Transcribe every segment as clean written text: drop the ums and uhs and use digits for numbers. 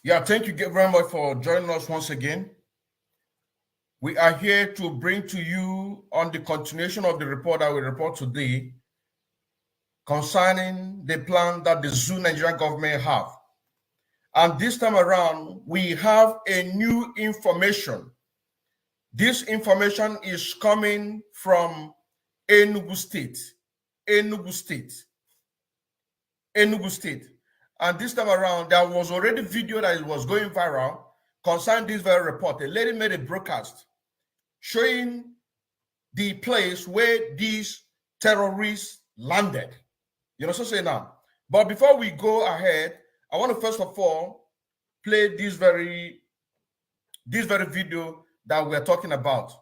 Yeah, thank you very much for joining us once again. We are here to bring to you on the continuation of the report that we report today concerning the plan that the Zoo Nigerian government have. And this time around, we have a new information. This information is coming from Enugu State. Enugu State. Enugu State. And this time around, there was already video that was going viral concerning this very report. A lady made a broadcast showing the place where these terrorists landed. You know what I'm saying now? But before we go ahead, I want to first of all play this very video that we're talking about.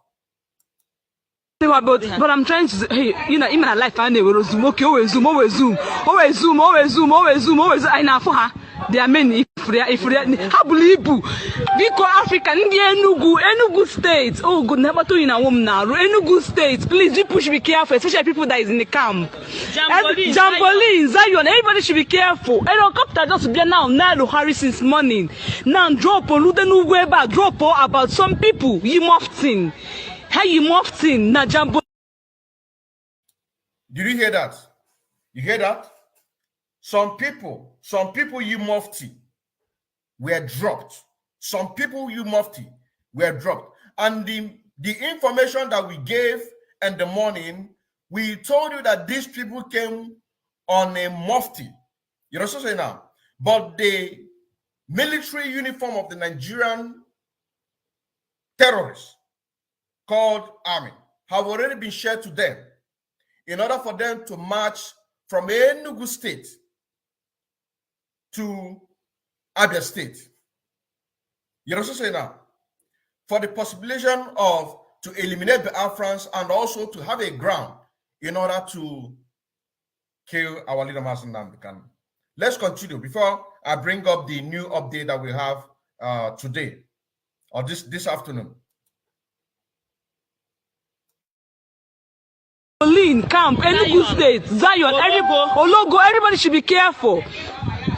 But I'm trying to, hey, you know, in my life, I never zoom. Okay, always zoom. I know for her. There are many. If they, how believe you? Because Africa, Enugu State. Oh, good, never to in a woman now. Enugu State, please, you push be careful, especially people that is in the camp. Jamboree, Zion, everybody should be careful. Helicopter just be now Harry since morning. Now drop on Ludenu Weber, drop about some people. You mofting. How you mofting? Na Jamboree. Did you hear that? You hear that? Some people you mufti were dropped. Some people you mufti were dropped. And the information that we gave in the morning, we told you that these people came on a mufti. You know what I'm saying now? But the military uniform of the Nigerian terrorists called army have already been shared to them in order for them to march from Enugu State to Abia State. You know what I'm saying now? For the possibility of to eliminate the Biafrans and also to have a ground in order to kill our leader Master Nnamdi Kanu. Let's continue before I bring up the new update that we have today or this afternoon. Camp, Enugu State, Zion, everybody should be careful.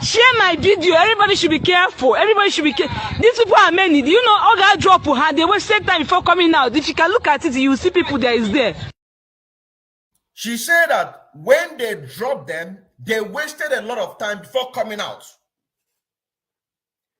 Share my video. Everybody should be careful. Everybody should be careful. These people are many. Do you know all that drop they wasted time before coming out? If you can look at it, you will see people that is there. She said that when they dropped them, they wasted a lot of time before coming out.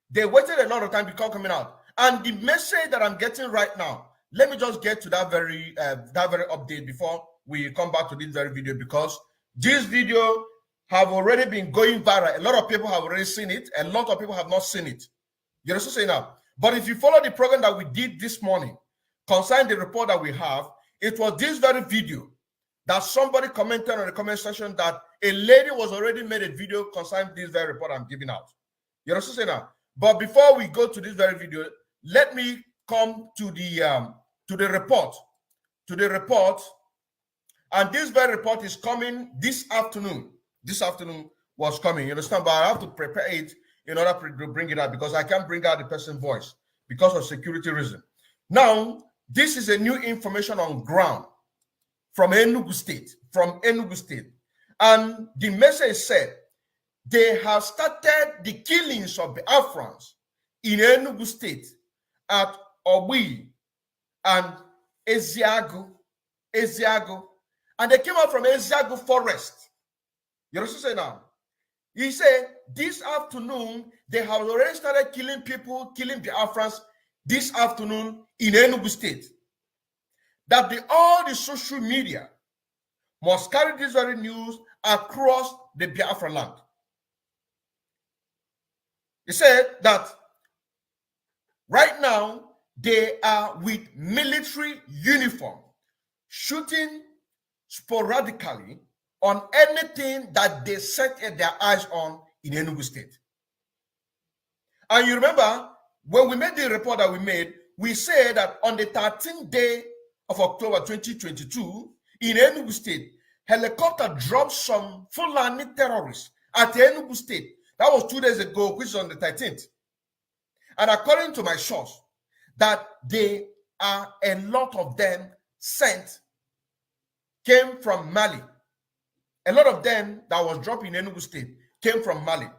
They waited a lot of time before coming out. And the message that I'm getting right now, let me just get to that very update before we come back to this very video, because this video have already been going viral. A lot of people have already seen it. A lot of people have not seen it. You know what I'm saying now? But if you follow the program that we did this morning, concerning the report that we have, it was this very video that somebody commented on the comment section that a lady was already made a video concerning this very report I'm giving out. You know what I'm saying now? But before we go to this very video, let me come to the report. And this very report is coming this afternoon. This afternoon was coming, you understand? But I have to prepare it in order to bring it out because I can't bring out the person's voice because of security reason. Now, this is a new information on ground from Enugu State. And the message said they have started the killings of the Biafrans in Enugu State at Obi and Eziago. And they came out from Eziago Forest. You know what I'm saying now? He said this afternoon, they have already started killing people, killing Biafrans this afternoon in Enugu State. That all the social media must carry this very news across the Biafra land. He said that right now, they are with military uniform, shooting sporadically on anything that they set their eyes on in Enugu State. And you remember, when we made the report that we made, we said that on the 13th day of October 2022, in Enugu State, helicopter dropped some Fulani terrorists at Enugu State. That was 2 days ago, which is on the 13th. And according to my source, that they are a lot of them came from Mali. A lot of them that was dropped in Enugu State came from Mali.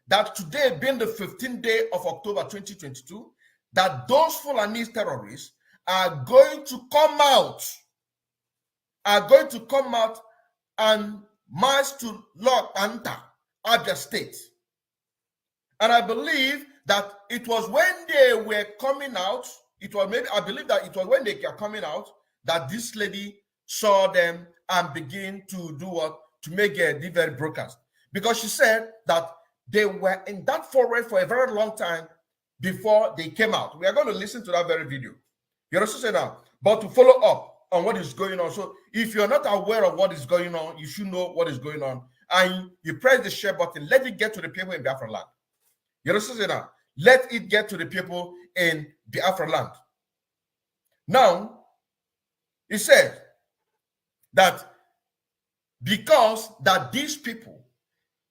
that today being the 15th day of October 2022, that those Fulani terrorists are going to come out, and march to Lord Anta, Abia State. And I believe that it was when they were coming out, I believe that it was when they were coming out that this lady saw them and began to do what? To make the very broadcast. Because she said that they were in that forest for a very long time before they came out. We are going to listen to that very video. You understand now? But to follow up on what is going on. So if you're not aware of what is going on, you should know what is going on. And you press the share button. Let it get to the people in Biafra land. You understand now? Let it get to the people in Biafra land. Now, it said that because that these people,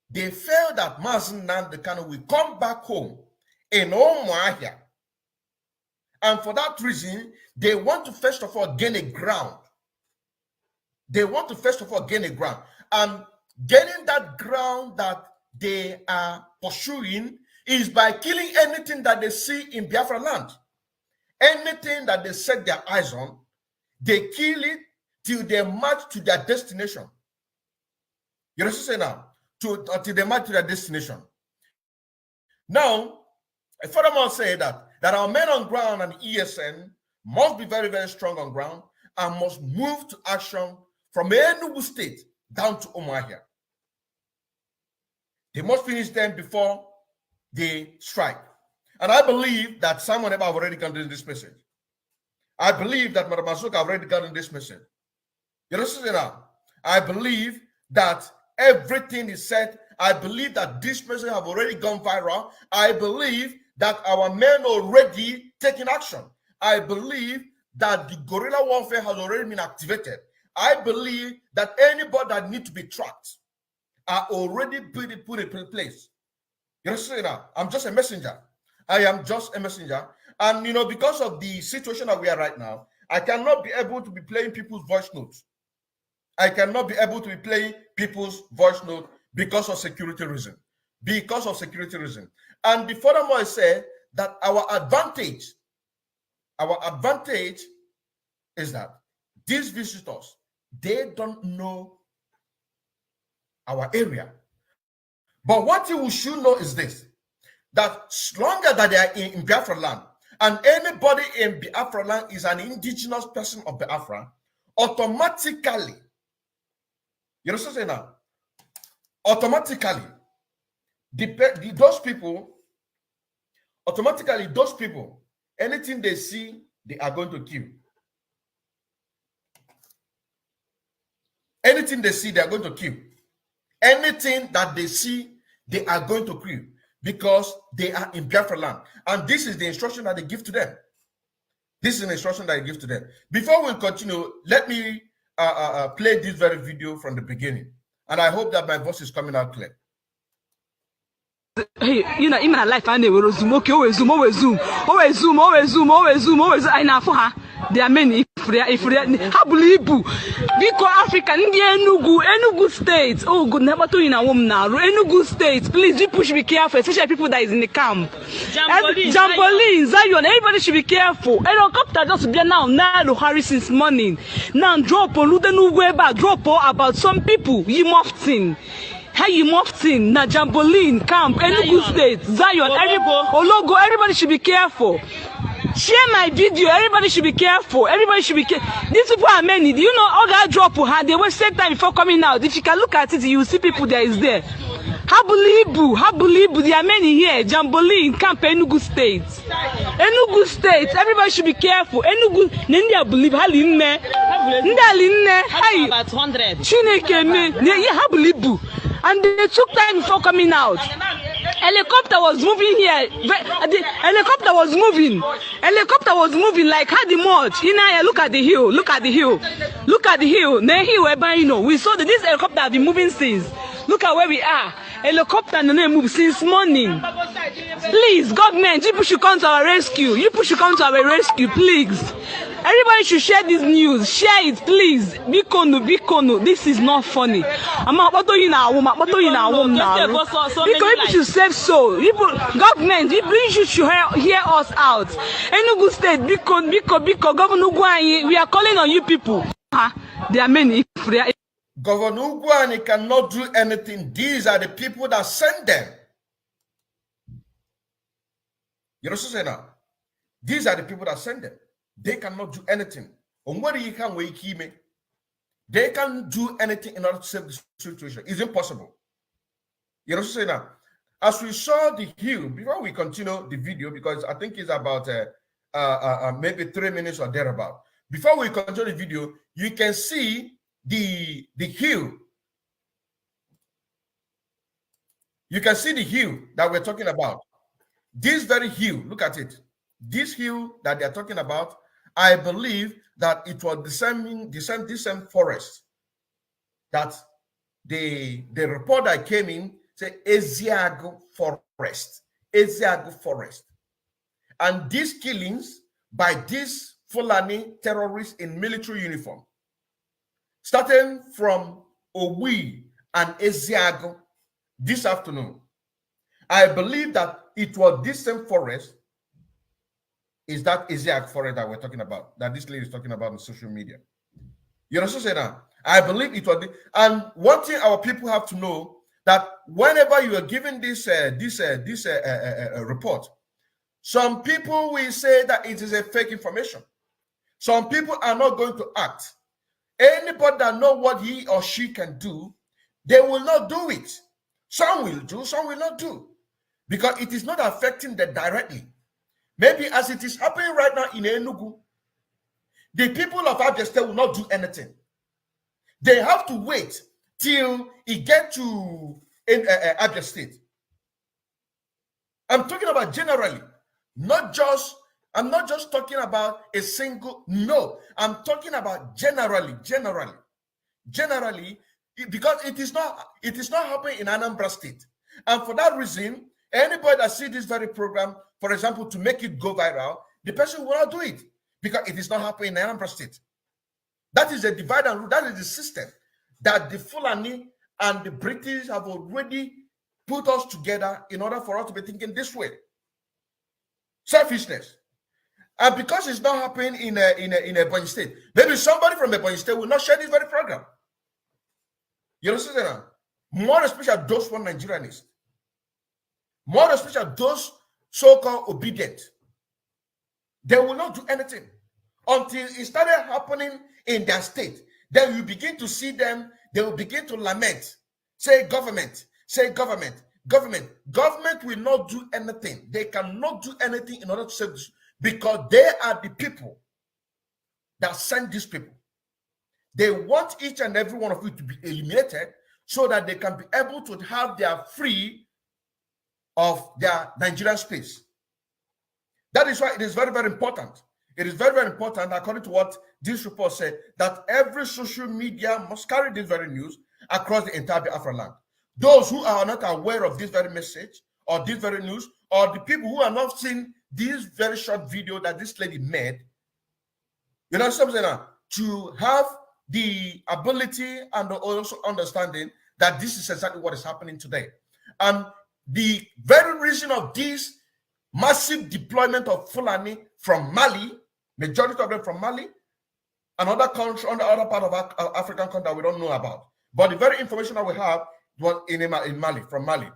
they felt that Mazen Nnamdi Kanu will come back home in Umuahia. And for that reason, they want to first of all gain a ground. And gaining that ground that they are pursuing is by killing anything that they see in Biafra land. Anything that they set their eyes on, they kill it till they march to their destination. You understand now? Till they march to their destination. Now, I furthermore say that our men on ground and ESN must be very, very strong on ground and must move to action from Enugu State down to Umuahia. They must finish them before they strike. And I believe that Simon Eba have already gotten this message. I believe that Madam Azuka have already gotten this message. You understand now? I believe that everything is set. I believe that this message have already gone viral. I believe that our men already taking action. I believe that the guerrilla warfare has already been activated. I believe that anybody that needs to be tracked are already put in place. You understand now? I'm just a messenger. I am just a messenger. And, you know, because of the situation that we are right now, I cannot be able to be playing people's voice notes. Because of security reason. And the furthermore, I say that our advantage is that these visitors, they don't know our area. But what you should know is this, that longer that they are in Biafra land, and anybody in Biafra land is an indigenous person of Biafra, automatically, you know what I'm saying now? Automatically, those people, anything they see, they are going to kill. Anything they see, they are going to kill. Anything that they see, they are going to kill because they are in Biafra land. And this is the instruction that they give to them. Before we continue, let me play this very video from the beginning. And I hope that my voice is coming out clear. Hey, you know, in my life, I never zoom. Okay, always zoom. I know for her. There are many. If how believe you? Because Africa, Enugu State. Oh, good. Never to in a woman now. Enugu State. Please, you push be careful, especially people that is in the camp. Jamboree, Zion. Everybody should be careful. Helicopter just be now to Harris since morning. Now drop about some people. You mofting. How you mofting? Na Jamboree camp. Enugu State. Zion. Everybody should be careful. Share my video. Everybody should be careful. These people are many. Do you know all that drop had they were set time before coming out? If you can look at it, you see people there is there. How believe there are many here. Jamboree in camp Enugu State. Everybody should be careful. Enugu Nendia believe Haline. About 100. Chineke me. How believe. And they took time before coming out. Helicopter was moving here. The helicopter was moving like had the mud. Look at the hill. The hill whereby we saw that this helicopter have been moving since. Look at where we are. Helicopter no move since morning. Please, government, you people should come to our rescue. You people should come to our rescue, please. Everybody should share this news. Share it, please. Bikono. This is not funny. People should save soul. Government, you should hear us out. Enugu State, Biko, Governor Ugwuanyi, we are calling on you people. There are many. Governor Ugwuanyi cannot do anything. These are the people that send them. You know what I'm saying now? These are the people that send them. They cannot do anything. They can't do anything in order to save the situation. It's impossible. You know what I'm saying now? As we saw the hill, before we continue the video, because I think it's about maybe 3 minutes or thereabout. Before we continue the video, you can see the hill. You can see the hill that we're talking about. This very hill, look at it. This hill that they're talking about, I believe that it was the same forest that the report that came in said Eziago Forest. Eziago Forest. And these killings by these Fulani terrorists in military uniform, starting from Owi and Eziago this afternoon, I believe that it was this same forest is that Eziago forest that we're talking about, that this lady is talking about on social media. You know what I'm saying now? I believe it was and one thing our people have to know, that whenever you are given this report, some people will say that it is a fake information. Some people are not going to act. Anybody that know what he or she can do, they will not do it. Some will do, some will not do, because it is not affecting them directly. Maybe as it is happening right now in Enugu, the people of Abia State will not do anything. They have to wait till it gets to Abia State. I'm talking about generally, I'm not just talking about a single, no, I'm talking about generally, because it is not happening in Anambra State. And for that reason, anybody that sees this very program, for example, to make it go viral, the person will not do it because it is not happening in Anambra State. That is a divide and rule. That is the system that the Fulani and the British have already put us together in order for us to be thinking this way. Selfishness. And because it's not happening in Ebonyi State, maybe somebody from Ebonyi State will not share this very program. You understand? More especially those one Nigerianists. More especially those so-called obedient. They will not do anything until it started happening in their state. Then you begin to see them, they will begin to lament. Say government, government. Government will not do anything. They cannot do anything in order to save this, because they are the people that send these people. They want each and every one of you to be eliminated so that they can be able to have their free of their Nigerian space. That is why it is very, very important. It is very, very important, according to what this report said, that every social media must carry this very news across the entire Biafra land. Those who are not aware of this very message or this very news, or the people who are not seeing this very short video that this lady made, you know something now, to have the ability and also understanding that this is exactly what is happening today. And the very reason of this massive deployment of Fulani from Mali, majority of them from Mali, another country, on the other part of African country that we don't know about. But the very information that we have was in Mali, from Mali.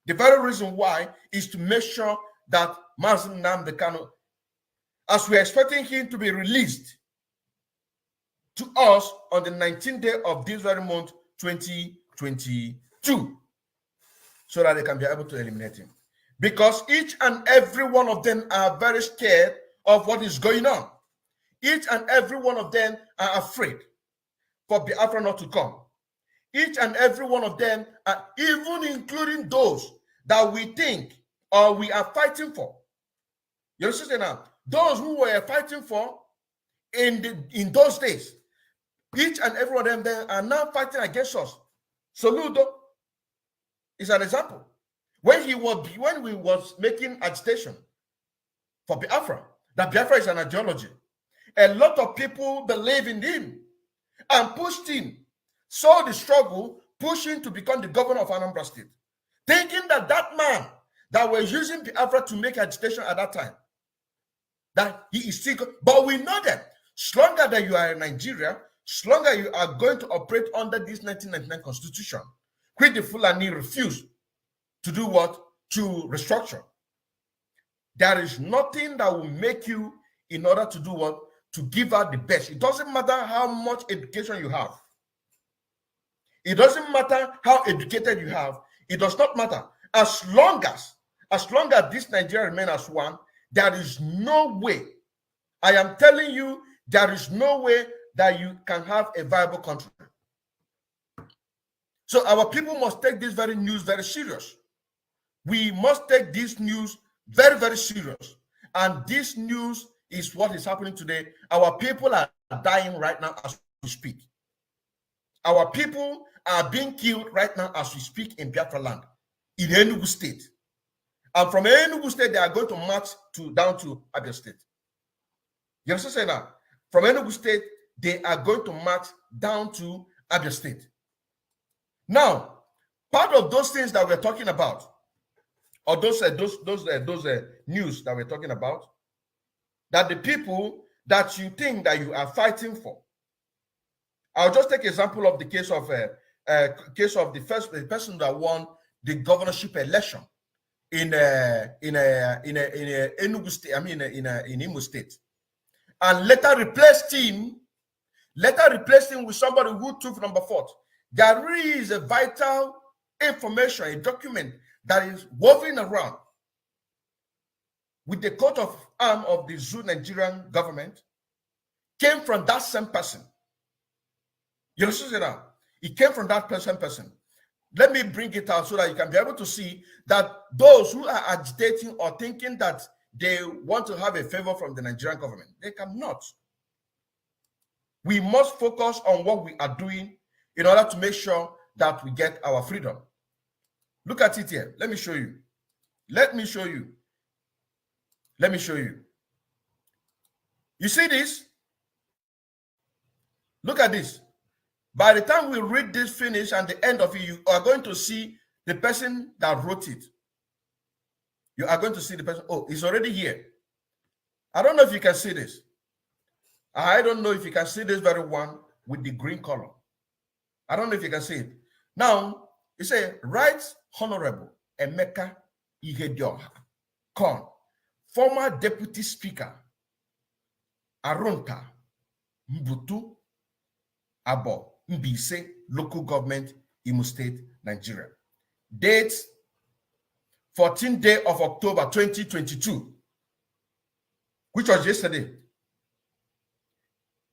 The very reason why is to make sure that Mazen Nnamdi Kanu, as we are expecting him to be released to us on the 19th day of this very month, 2022, so that they can be able to eliminate him. Because each and every one of them are very scared of what is going on. Each and every one of them are afraid for Biafra not to come. Each and every one of them are, even including those that we think or we are fighting for. You understand now? Those who were fighting for in those days, each and every one of them are now fighting against us. Soludo is an example. when we was making agitation for Biafra, that Biafra is an ideology, a lot of people believe in him and pushed him, saw the struggle, pushing to become the governor of Anambra State, thinking that that man that was using Biafra to make agitation at that time, that he is still, but we know that as longer that you are in Nigeria, as longer you are going to operate under this 1999 constitution, which the Fulani refused to do what? To restructure. There is nothing that will make you in order to do what? To give out the best. It doesn't matter how much education you have. It doesn't matter how educated you have. It does not matter. As long as this Nigeria remains as one, there is no way, I am telling you, there is no way that you can have a viable country. So our people must take this very news very serious. We must take this news very, very serious. And this news is what is happening today. Our people are dying right now as we speak. Our people are being killed right now as we speak in Biafra land, in Enugu State. And from Enugu State, they are going to march down to Abia State. You understand that? From Enugu State, they are going to march down to Abia State. Now, part of those things that we're talking about, or those news that we're talking about, that the people that you think that you are fighting for. I'll just take example of the case of the person that won the governorship election in Enugu State. I mean in Imo State, and later replaced him with somebody who took number 4. There is a vital information, a document that is woven around with the coat of arms of the Zoo Nigerian government, came from that same person. You understand that? It came from that person. Let me bring it out so that you can be able to see that those who are agitating or thinking that they want to have a favor from the Nigerian government, they cannot. We must focus on what we are doing in order to make sure that we get our freedom. Look at it here. Let me show you. You see this? Look at this. By the time we read this finish and the end of it, you are going to see the person that wrote it. You are going to see the person. Oh, it's already here. I don't know if you can see this. I don't know if you can see this very one with the green color. I don't know if you can see it. Now, it says, Right Honorable Emeka Ihedioha Kon, former Deputy Speaker, Arunta Mbutu Abo Mbise, Local Government, Imo State, Nigeria. Date 14th day of October 2022, which was yesterday.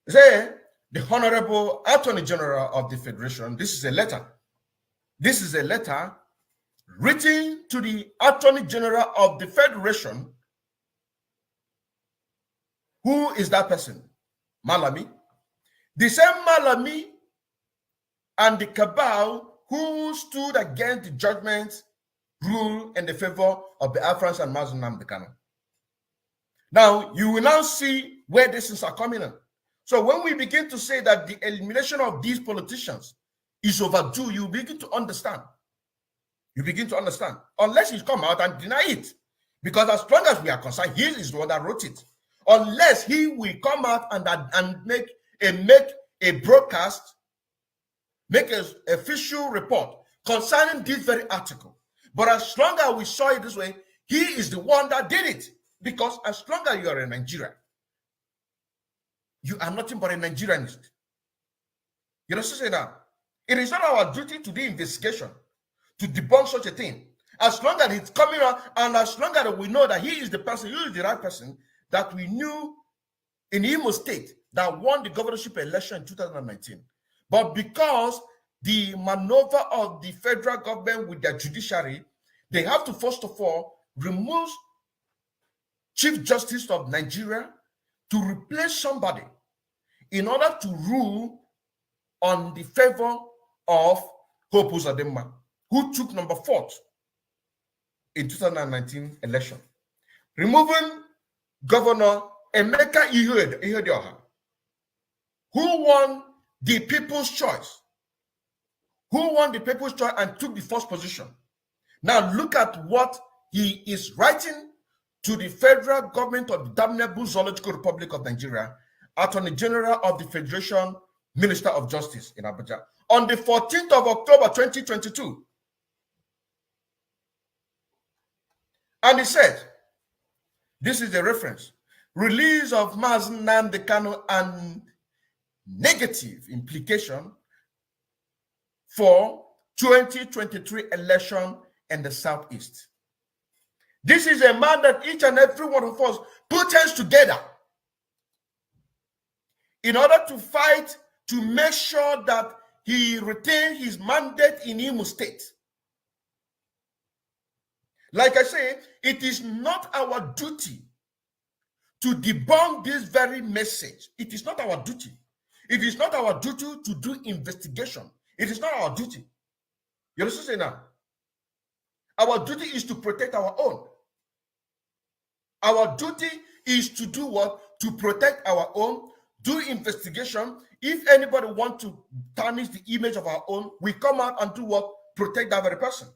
Say, the Honorable Attorney General of the Federation, this is a letter. This is a letter written to the Attorney General of the Federation. Who is that person? Malami. The same Malami and the cabal who stood against the judgment rule in the favor of the Biafrans and Mazi Nnamdi Kanu. Now, you will now see where these things are coming in. So when we begin to say that the elimination of these politicians is overdue, you begin to understand. Unless he come out and deny it. Because as long as we are concerned, he is the one that wrote it. Unless he will come out and make a broadcast, make an official report concerning this very article. But as long as we saw it this way, he is the one that did it. Because as long as you are in Nigeria, you are nothing but a Nigerianist. You know what I'm saying now? It is not our duty to do investigation, to debunk such a thing. As long as it's coming out, and as long as we know that he is the person, he is the right person that we knew in Imo State that won the governorship election in 2019. But because the maneuver of the federal government with their judiciary, they have to first of all remove Chief Justice of Nigeria to replace somebody in order to rule on the favor of Hope Uzodimma, who took number 4. in 2019 election, removing Governor Emeka Ihedioha, who won the People's Choice, and took the first position. Now look at what he is writing to the federal government of the Damnable Zoological Republic of Nigeria, Attorney General of the Federation, Minister of Justice in Abuja, on the 14th of October 2022. And he said, this is the reference, release of Mazen Nnamdi Kanu and negative implication for 2023 election in the Southeast. This is a man that each and every one of us put hands together in order to fight to make sure that he retained his mandate in Imo State. Like I say, it is not our duty to debunk this very message. It is not our duty. It is not our duty to do investigation. It is not our duty. You understand now? Our duty is to protect our own. Our duty is to do what? To protect our own, do investigation. If anybody wants to tarnish the image of our own, we come out and do what? Protect that very person.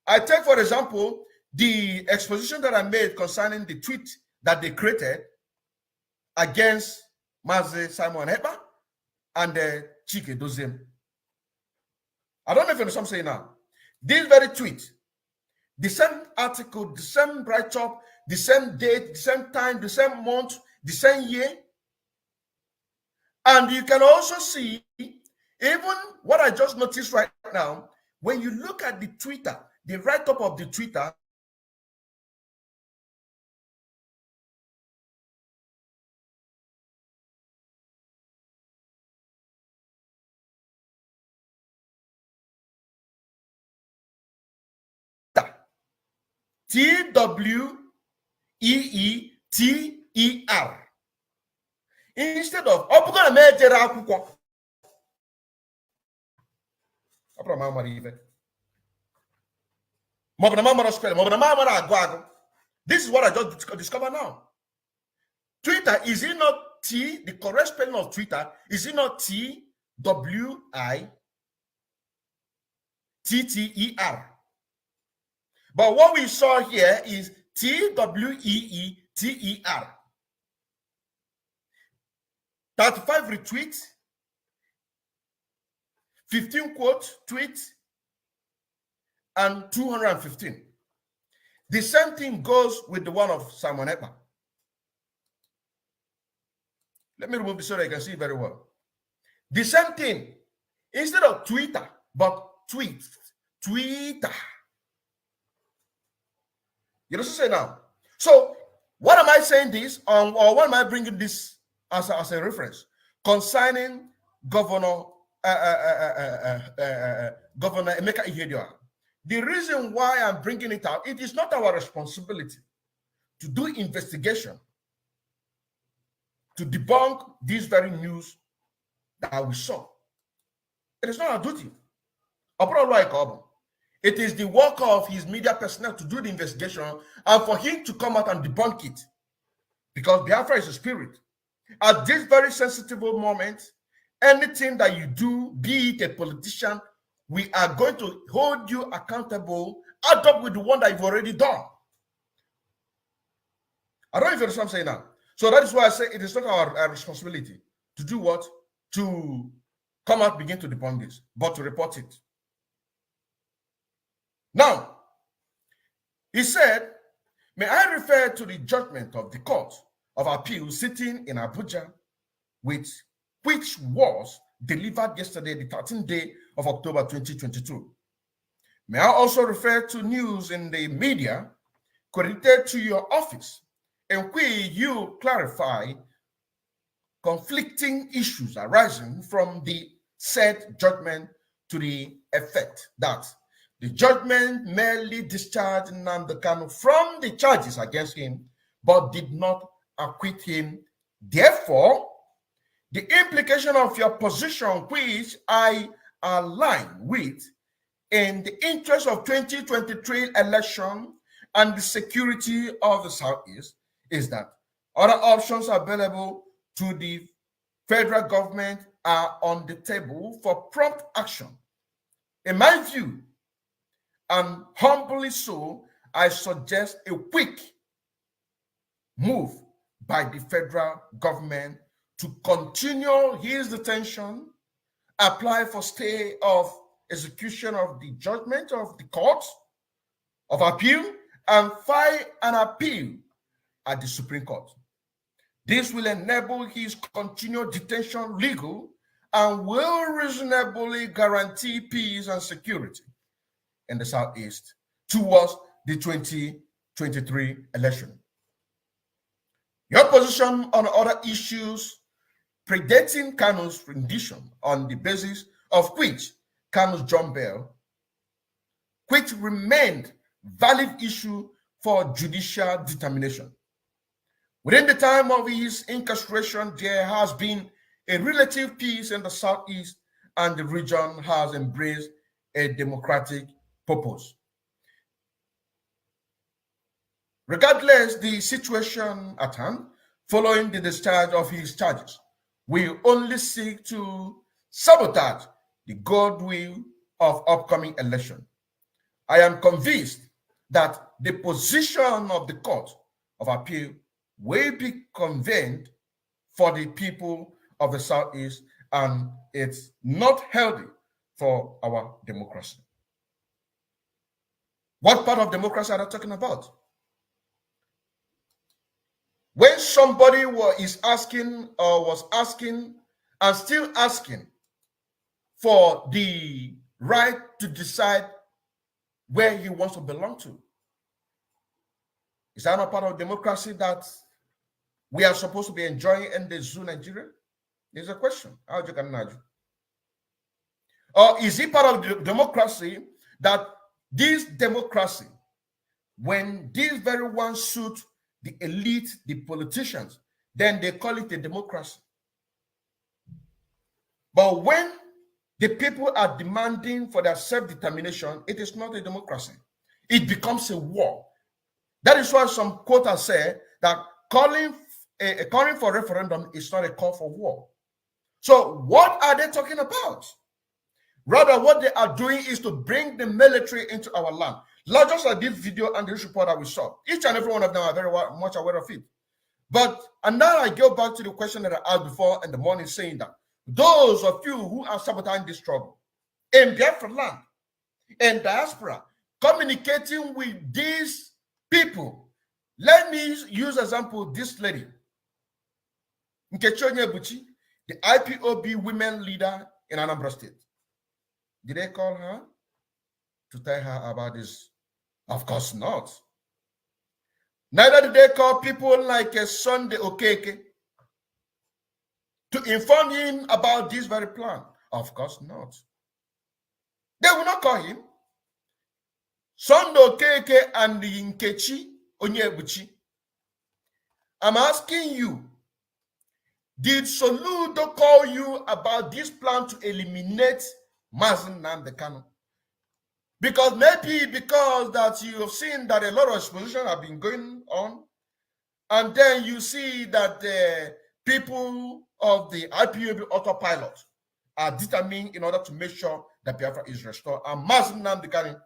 I take, for example, the exposition that I made concerning the tweet that they created against Mazi Simon Ekpa and Chike Doziem. I don't know if you understand what I'm saying now. This very tweet, the same article, the same write-up, the same date, the same time, the same month, the same year. And you can also see, even what I just noticed right now, when you look at the Twitter, the write-up of the Twitter, TWEETER. Instead of this is what I just discovered now. Twitter, is it not T? The correct spelling of Twitter, is it not TWITTER? But what we saw here is TWEETER. 35 retweets, 15 quote tweets, and 215. The same thing goes with the one of Simon Ekpa. Let me remove this so that you can see very well. The same thing, instead of Twitter, but Twitter. You know what I'm saying now? So, what am I saying this, or what am I bringing this as a reference concerning Governor Emeka Ihedioha? The reason why I'm bringing it out, it is not our responsibility to do investigation to debunk this very news that we saw. It is not our duty. It is the work of his media personnel to do the investigation and for him to come out and debunk it. Because Biafra is a spirit. At this very sensitive moment, anything that you do, be it a politician, we are going to hold you accountable, add up with the one that you've already done. I don't know if you understand what I'm saying now. So that is why I say it is not our responsibility to do what? To come out, begin to debunk this, but to report it. Now, he said, may I refer to the judgment of the Court of Appeal sitting in Abuja, which was delivered yesterday, the 13th day of October 2022. May I also refer to news in the media credited to your office, in which you clarify conflicting issues arising from the said judgment to the effect that the judgment merely discharged Nnamdi Kanu from the charges against him, but did not acquit him. Therefore, the implication of your position, which I align with, in the interest of 2023 election and the security of the Southeast is that other options available to the federal government are on the table for prompt action. In my view, and humbly so, I suggest a quick move by the federal government to continue his detention, apply for stay of execution of the judgment of the court of appeal, and file an appeal at the Supreme Court. This will enable his continued detention legal and will reasonably guarantee peace and security in the Southeast towards the 2023 election. Your position on other issues predating Kanu's rendition on the basis of which Kanu's John Bell, which remained valid issue for judicial determination. Within the time of his incarceration, there has been a relative peace in the Southeast, and the region has embraced a democratic purpose. Regardless the situation at hand, following the discharge of his charges, we only seek to sabotage the goodwill of upcoming election. I am convinced that the position of the Court of Appeal will be convened for the people of the Southeast, and it's not healthy for our democracy. What part of democracy are they talking about? When somebody was asking and still asking for the right to decide where he wants to belong to, is that not part of democracy that we are supposed to be enjoying in the zoo Nigeria? There's a question. How you can imagine? Or is it part of the democracy that this democracy, when these very ones suit the elite, the politicians, then they call it a democracy. But when the people are demanding for their self-determination, it is not a democracy. It becomes a war. That is why some quotas say that calling for referendum is not a call for war. So what are they talking about? Rather, what they are doing is to bring the military into our land. Not just like this video and this report that we saw. Each and every one of them are very much aware of it. And now I go back to the question that I asked before in the morning, saying that those of you who are sabotaging this struggle in Biafra land, in diaspora, communicating with these people. Let me use example this lady, Nkechi Onyebuchi, the IPOB women leader in Anambra State. Did they call her to tell her about this? Of course not. Neither did they call people like Sunday Okeke to inform him about this very plan. Of course not. They will not call him. Sunday Okeke and the Nkechi Onyebuchi. I'm asking you, did Soludo call you about this plan to eliminate Mazen Nnamdi Kanu? Because maybe because that you have seen that a lot of exposition have been going on, and then you see that the people of the IPOB autopilot are determined in order to make sure that Biafra is restored, and Mazen Nnamdi Kanu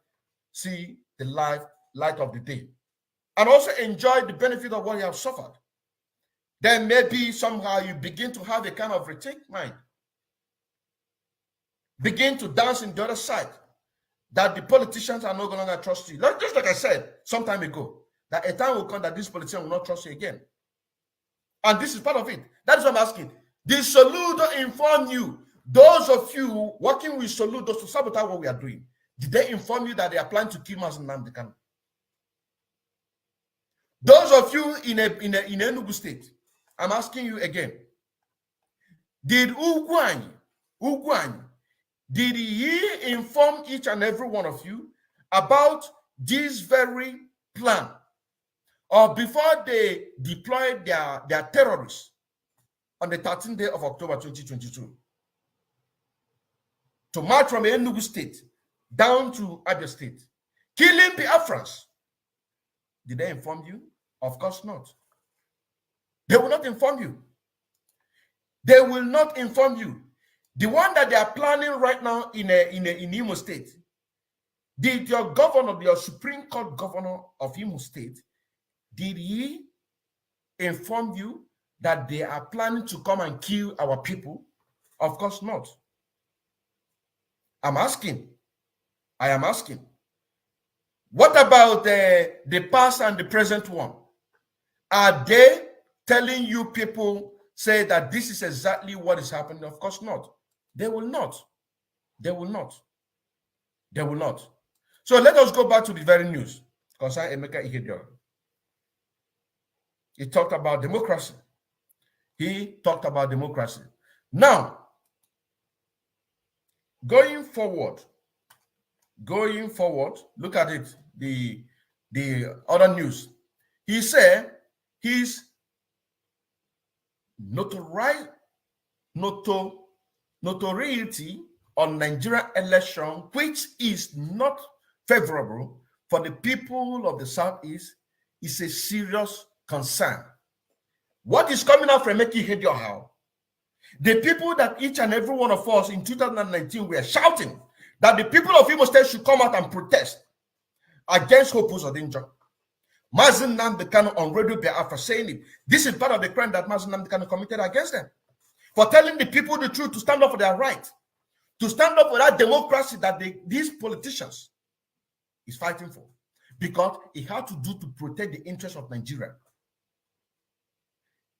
see the light of the day, and also enjoy the benefit of what you have suffered. Then maybe somehow you begin to have a kind of rethink mind. Begin to dance in the other side. That the politicians are not going to trust you. Just like I said some time ago, that a time will come that this politician will not trust you again. And this is part of it. That is what I'm asking. Did Soludo inform you, those of you working with Soludo to sabotage what we are doing, did they inform you that they are planning to kill Mazen Nnamdi Kanu? Those of you in Enugu State, I'm asking you again, did Ugwuanyi, did he inform each and every one of you about this very plan? Or before they deployed their terrorists on the 13th day of October 2022 to march from Enugu State down to Abia State, killing Biafrans. Did they inform you? Of course not. They will not inform you. They will not inform you. The one that they are planning right now in Imo State, did your governor, your Supreme Court governor of Imo State, did he inform you that they are planning to come and kill our people? Of course not. I'm asking. I am asking. What about the past and the present one? Are they telling you people, say that this is exactly what is happening? Of course not. They will not. They will not. They will not. So let us go back to the very news concerning Emeka Ihedioha. He talked about democracy. He talked about democracy. Now, going forward, look at it, the other news. He said his notoriety on Nigerian election, which is not favorable for the people of the Southeast, is a serious concern. What is coming out from Emeka Ihedioha? The people that each and every one of us in 2019 were shouting that the people of Imo State should come out and protest against Hope Uzodinjo. Mazi Nnamdi Kanu on Radio Biafra saying it. This is part of the crime that Mazi Nnamdi Kanu committed against them, for telling the people the truth, to stand up for their right, to stand up for that democracy that these politicians is fighting for, because he had to do to protect the interests of Nigeria.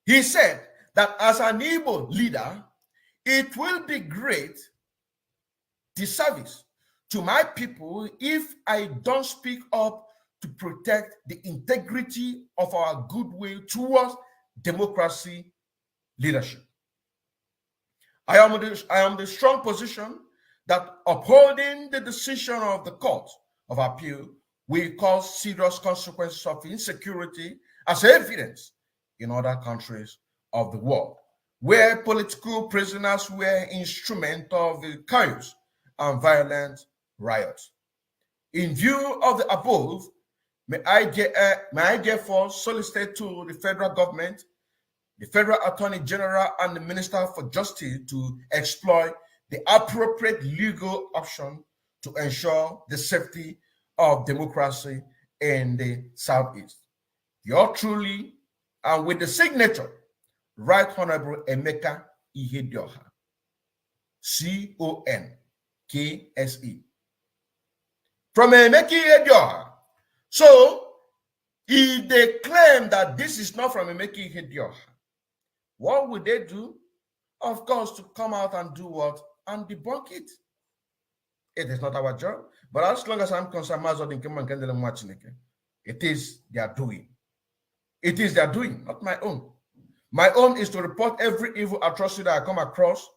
He said that as an Igbo leader, it will be great disservice to my people if I don't speak up to protect the integrity of our goodwill towards democracy leadership. I am the strong position that upholding the decision of the Court of Appeal will cause serious consequences of insecurity as evidence in other countries of the world, where political prisoners were instrument of the chaos and violent riots. In view of the above, may I therefore solicit to the federal government, the Federal Attorney General, and the Minister for Justice to exploit the appropriate legal option to ensure the safety of democracy in the Southeast. Yours truly, and with the signature, Right Honorable Emeka Ihedioha, CONKSE. From Emeka Ihedioha. So, if they claim that this is not from Emeka Ihedioha, what would they do? Of course, to come out and do what? And debunk it. It is not our job. But as long as I'm concerned, it is their doing. It is their doing, not my own. My own is to report every evil atrocity that I come across,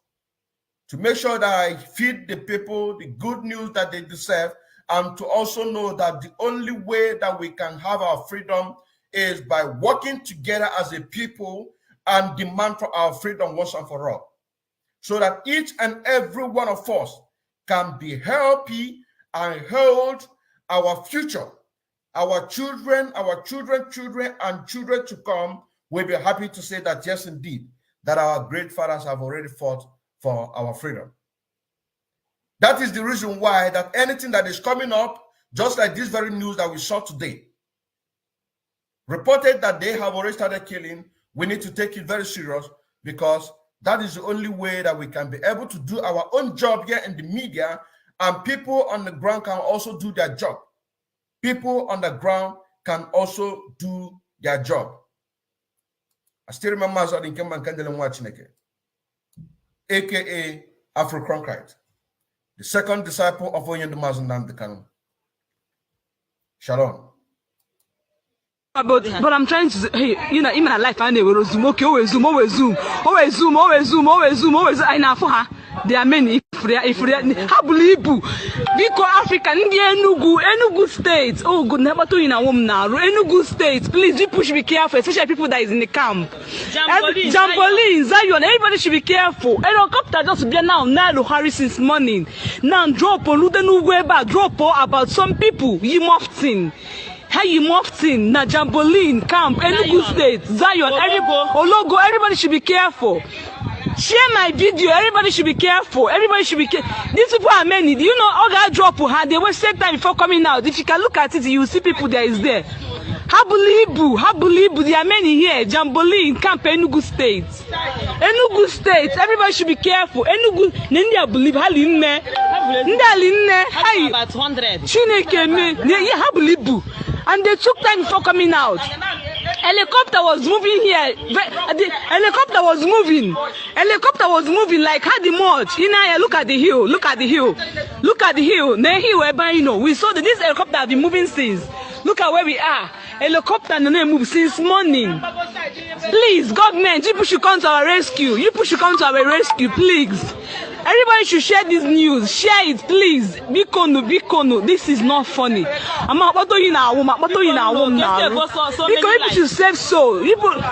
to make sure that I feed the people the good news that they deserve, and to also know that the only way that we can have our freedom is by working together as a people and demand for our freedom once and for all, so that each and every one of us can be happy and hold our future. Our children, and children to come will be happy to say that, yes, indeed, that our great fathers have already fought for our freedom. That is the reason why that anything that is coming up, just like this very news that we saw today, reported that they have already started killing, we need to take it very serious, because that is the only way that we can be able to do our own job here in the media, and people on the ground can also do their job. People on the ground can also do their job. I still remember aka Afro-Cronkite, the second disciple of Onyendo Mazi Nnamdi Kanu. Shalom. But I'm trying to say, hey, you know, in my life, I never zoom. Okay, always zoom. I know for her. There are many. ha bulu ibu biko Africa ndị Enugu state. Oh good, never to in a woman now. Enugu state, please do push be careful, especially people that is in the camp. Jamboree, Zion, everybody should be careful. Helicopter just be now Harris since morning. Now drop about some people. You mofting. How you mofting? Na Jamboree camp, Enugu state, Zion, everybody should be careful. Share my video. Everybody should be careful. Everybody should be careful. These people are many. Do you know all that drop they wasted time before coming out? If you can look at it, you will see people there is there. Habulibu, there are many here. Jamboree in Camp Enugu State. Enugu State. Everybody should be careful. Enugu, Nendia believe Haline. Hey, about 100. Chineke me. Yeah, Habulibu. And they took time before coming out. Helicopter was moving here. The helicopter was moving. Helicopter was moving like how the much. Look at the hill. Look at the hill. Look at the hill. The hill whereby we saw that this helicopter have been moving since. Look at where we are. Helicopter no move since morning. Please, government, you should come to our rescue. You should come to our rescue, please. Everybody should share this news. Share it, please. Bikono. This is not funny. Because people should save soul.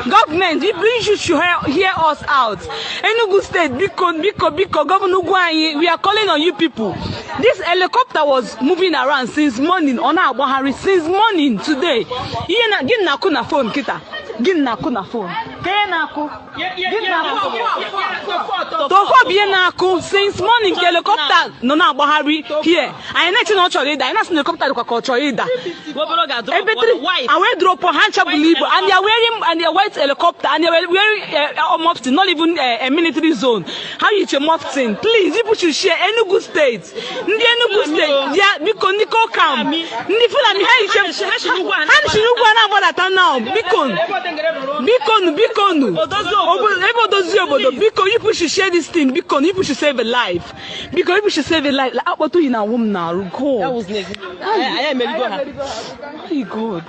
Government, you should hear us out. Enugu State, Biko, Governor Guanyi, we are calling on you people. This helicopter was moving around since morning on our Bahari, since morning today. Give Nakuna phone, Kita. Give Nakuna phone. Since morning, helicopter no Bahari here. I ain't not sure either. I not helicopter culture either. I went drop a handshake and they are wearing a white helicopter and they are wearing a mufti, not even a military zone. How you a mufti? Please, people should share Enugu State. Enugu State, yeah, because Nico camp. Nifula, because you should share this thing. Because you should save a life. Because you should save a life. Like what do you now? Go. That was next. I am very good.